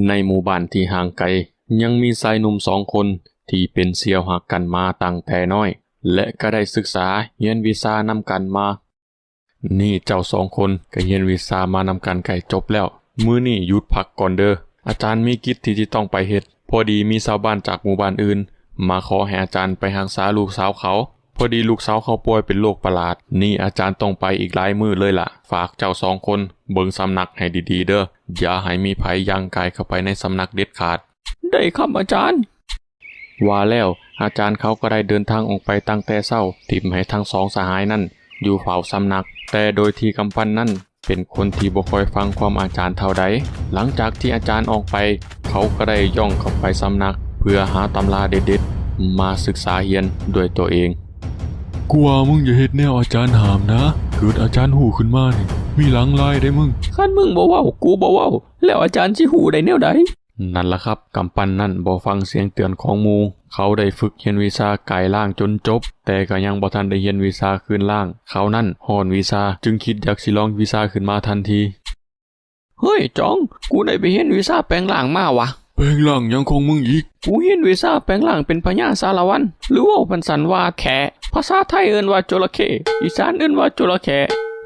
ในหมู่บ้านที่ห่างไกลยังมีชายหนุ่ม2 คนที่เป็นเสี่ยวหักกันมาตั้งแต่น้อยและก็ได้ศึกษาเรียนวิชานำกันมานี่เจ้า2 คนก็เรียนวิชามานำกันใกล้จบแล้วมื้อนี้หยุดพักก่อนเด้ออาจารย์มีกิจที่จะต้องไปเฮ็ดพอดีมีชาวบ้านจากหมู่บ้านอื่นมาขอให้อาจารย์ไปรักษาลูกสาวเขาพอดีลูกสาวเขาป่วยเป็นโรคประหลาดนี่อาจารย์ต้องไปอีกหลายมื้อเลยล่ะฝากเจ้า2 คนเบิ่งสำนักให้ดีๆเด้ออย่าให้มีไผย่างกายเข้าไปในสำนักเด็ดขาดได้ครับอาจารย์ว่าแล้วอาจารย์เขาก็ได้เดินทางออกไปตั้งแต่เช้าทิ่มให้ทั้ง2 สหายนั่นอยู่เฝ้าสำนักแต่โดยที่กำปั้นนั่นเป็นคนที่บ่ค่อยฟังความอาจารย์เท่าใดหลังจากที่อาจารย์ออกไปเขาก็ได้ย่องเข้าไปสำนักเพื่อหาตำราเด็ดๆมาศึกษาเรียนด้วยตัวเองกูว่ามึงอย่าเฮ็ดแนวอาจารย์หามนะเกิดอาจารย์หูขึ้นมานี่มีหลังลายได้มึงคันมึงบ่เว้ากูบ่เว้าแล้วอาจารย์สิหูได้แนวใดนั่นล่ะครับกำปั้นนั่นบ่ฟังเสียงเตือนของหมู่เขาได้ฝึกเรียนวิชากายล่างจนจบแต่ก็ยังบ่ทันได้เรียนวิชาคืนล่างเขานั่นฮ้อนวิชาจึงคิดอยากสิลองวิชาขึ้นมาทันทีเฮ้ยจองกูได้ไปเรียนวิชาแปลงร่างมาวะแปลงร่างยังคงมึงอีกกูเรียนวิชาแปลงร่างเป็นพญาสารวัตรหรือว่าพันสันว่าแขภาษาไทยเอิ้นว่าจระเข้อีสานเอิ้นว่าจระเข้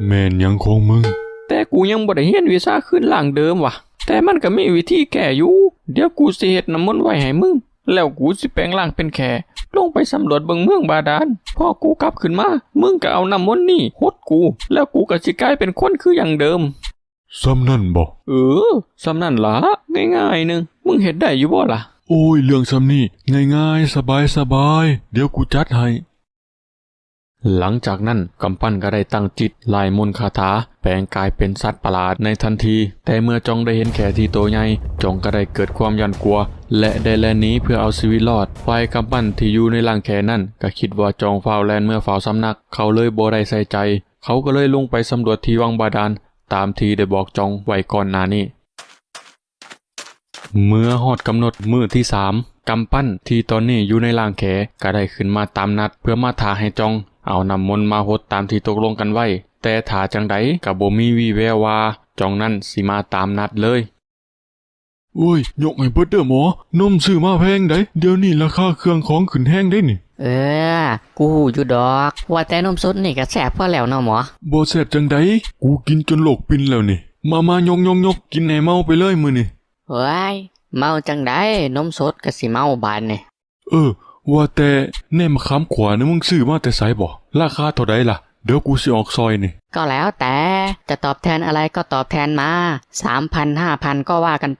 แม่นยังคงมึงแต่กูยังบ่ได้เรียนวิชาคืนล่างเดิมวะแต่มันก็มีวิธีแก้อยู่เดี๋ยวกูสิเฮ็ดน้ำมนต์ไว้ให้มึงแล้วกูสิแปลงร่างเป็นแขลงไปสำรวจเบิ่งเมืองบาดาลพอกูกลับขึ้นมามึงก็เอาน้ำมนต์นี่หดกูแล้วกูก็สิกลายเป็นคนคืออย่างเดิมซ้ำนั่นบ่ซ้ำนั่นล่ะง่ายๆนึงมึงเฮ็ดได้อยู่บ่ล่ะโอ้ยเรื่องซ้ำนี่ง่ายๆสบายๆเดี๋ยวกูจัดให้หลังจากนั้นกำปั้นก็ได้ตั้งจิตลายมนต์คาถาแปลงกายเป็นสัตว์ประหลาดในทันทีแต่เมื่อจองได้เห็นแขที่โตใหญ่จองก็ได้เกิดความยันกลัวและได้แล่นหนีเพื่อเอาชีวิตรอดฝ่ายกำปั้นที่อยู่ในร่างแขนั่นก็คิดว่าจองเฝ้าแลนเมื่อเฝ้าสำนักเขาเลยบ่ได้ใส่ใจเขาก็เลยลงไปสำรวจที่วังบาดาลตามที่ได้บอกจองไว้ก่อนหน้านี้เมื่อฮอดกำหนดมื้อที่3กำปั้นที่ตอนนี้อยู่ในร่างแขก็ได้ขึ้นมาตามนัดเพื่อมาท้าให้จองเอาน้ำมนต์มาหดตามที่ตกลงกันไว้แต่ถ้าจังใดก็บ่มีวี่แววว่าจองนั้นสิมาตามนัดเลยโอ้ยยกให้เบิดเด้อหมอนมซื้อมาแพงได้เดี๋ยวนี้ราคาเครื่องของขึ้นแฮงได้นี่กูฮู้อยู่ดอกว่าแต่นมสดนี่ก็แซ่บพอแล้วเนาะหมอบ่แซ่บจังได๋กูกินจนโลกปิ่นแล้วนี่มายกกินให้เมาไปเลยมื้อนี้เฮ้ยเมาจังได๋นมสดก็สิเมาบานนี่ว่าแต่แหนมขามขวานะมึงซื้อมาแต่ไสบ่ราคาเท่าใดล่ะเดี๋ยวกูสิออกซอยนี่ก็แล้วแต่จะตอบแทนอะไรก็ตอบแทนมา 3,000 5,000 ก็ว่ากัน